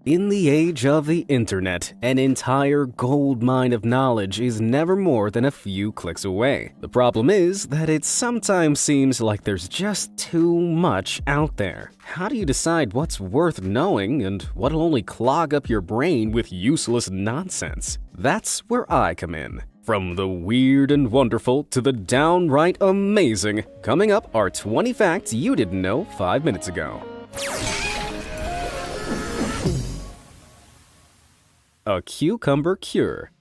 In the age of the internet, an entire goldmine of knowledge is never more than a few clicks away. The problem is that it sometimes seems like there's just too much out there. How do you decide what's worth knowing and what'll only clog up your brain with useless nonsense? That's where I come in. From the weird and wonderful to the downright amazing, coming up are 20 facts you didn't know 5 minutes ago. A cucumber cure.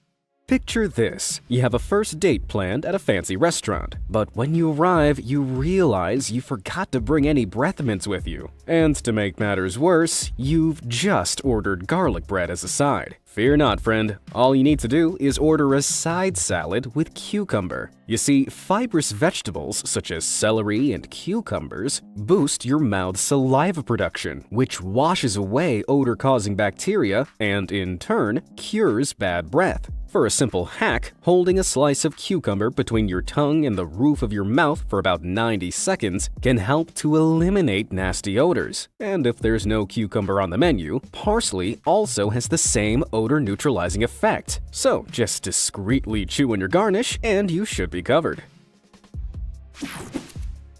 Picture this. You have a first date planned at a fancy restaurant, but when you arrive, you realize you forgot to bring any breath mints with you. And to make matters worse, you've just ordered garlic bread as a side. Fear not, friend. All you need to do is order a side salad with cucumber. You see, fibrous vegetables such as celery and cucumbers boost your mouth's saliva production, which washes away odor-causing bacteria and, in turn, cures bad breath. For a simple hack, holding a slice of cucumber between your tongue and the roof of your mouth for about 90 seconds can help to eliminate nasty odors. And if there's no cucumber on the menu, parsley also has the same odor-neutralizing effect. So just discreetly chew on your garnish and you should be covered.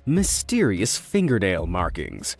Mysterious fingernail markings.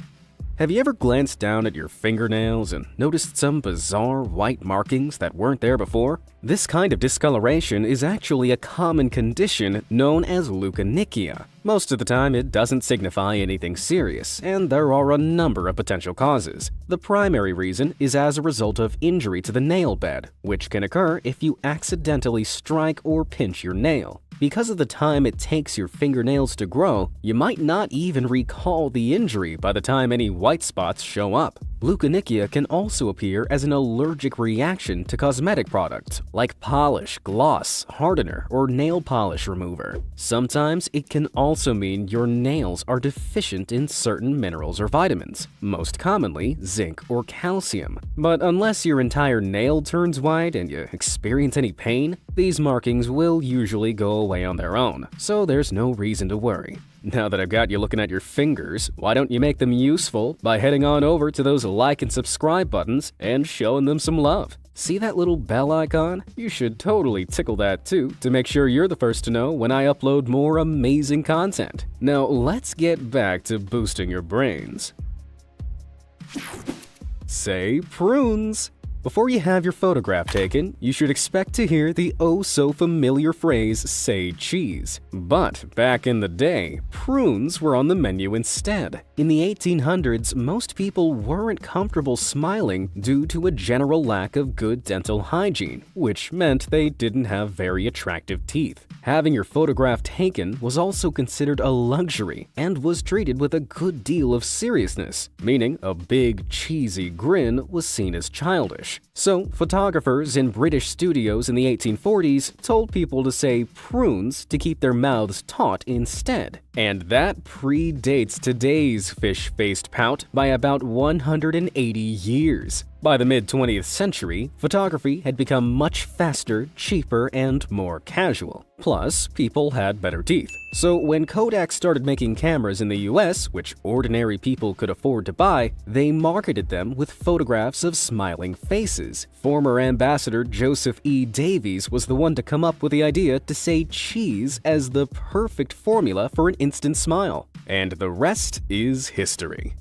Have you ever glanced down at your fingernails and noticed some bizarre white markings that weren't there before? This kind of discoloration is actually a common condition known as leukonychia. Most of the time, it doesn't signify anything serious, and there are a number of potential causes. The primary reason is as a result of injury to the nail bed, which can occur if you accidentally strike or pinch your nail. Because of the time it takes your fingernails to grow, you might not even recall the injury by the time any white spots show up. Leukonychia can also appear as an allergic reaction to cosmetic products like polish, gloss, hardener, or nail polish remover. Sometimes it can also mean your nails are deficient in certain minerals or vitamins, most commonly zinc or calcium. But unless your entire nail turns white and you experience any pain, these markings will usually go away on their own, so there's no reason to worry. Now that I've got you looking at your fingers, why don't you make them useful by heading on over to those like and subscribe buttons and showing them some love? See that little bell icon? You should totally tickle that too to make sure you're the first to know when I upload more amazing content. Now let's get back to boosting your brains. Say prunes. Before you have your photograph taken, you should expect to hear the oh-so-familiar phrase, say cheese. But back in the day, prunes were on the menu instead. In the 1800s, most people weren't comfortable smiling due to a general lack of good dental hygiene, which meant they didn't have very attractive teeth. Having your photograph taken was also considered a luxury and was treated with a good deal of seriousness, meaning a big, cheesy grin was seen as childish. So, photographers in British studios in the 1840s told people to say prunes to keep their mouths taut instead. And that predates today's fish-faced pout by about 180 years. By the mid-20th century, photography had become much faster, cheaper, and more casual. Plus, people had better teeth. So when Kodak started making cameras in the US, which ordinary people could afford to buy, they marketed them with photographs of smiling faces. Former ambassador Joseph E. Davies was the one to come up with the idea to say cheese as the perfect formula for an instant smile. And the rest is history.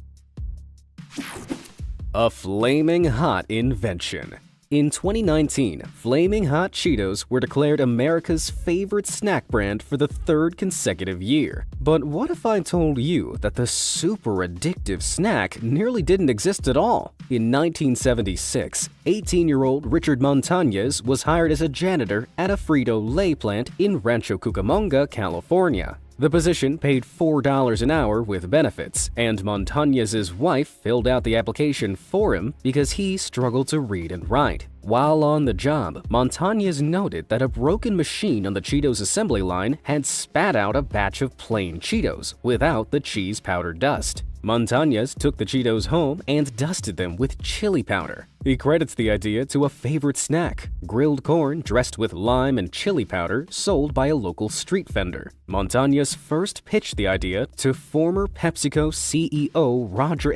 A flaming hot invention. In 2019, Flaming Hot Cheetos were declared America's favorite snack brand for the third consecutive year. But what if I told you that the super addictive snack nearly didn't exist at all? In 1976, 18-year-old Richard Montañez was hired as a janitor at a Frito-Lay plant in Rancho Cucamonga, California. The position paid $4 an hour with benefits, and Montañez's wife filled out the application for him because he struggled to read and write. While on the job, Montañez noted that a broken machine on the Cheetos assembly line had spat out a batch of plain Cheetos without the cheese powder dust. Montañez took the Cheetos home and dusted them with chili powder. He credits the idea to a favorite snack, grilled corn dressed with lime and chili powder sold by a local street vendor. Montañez first pitched the idea to former PepsiCo CEO Roger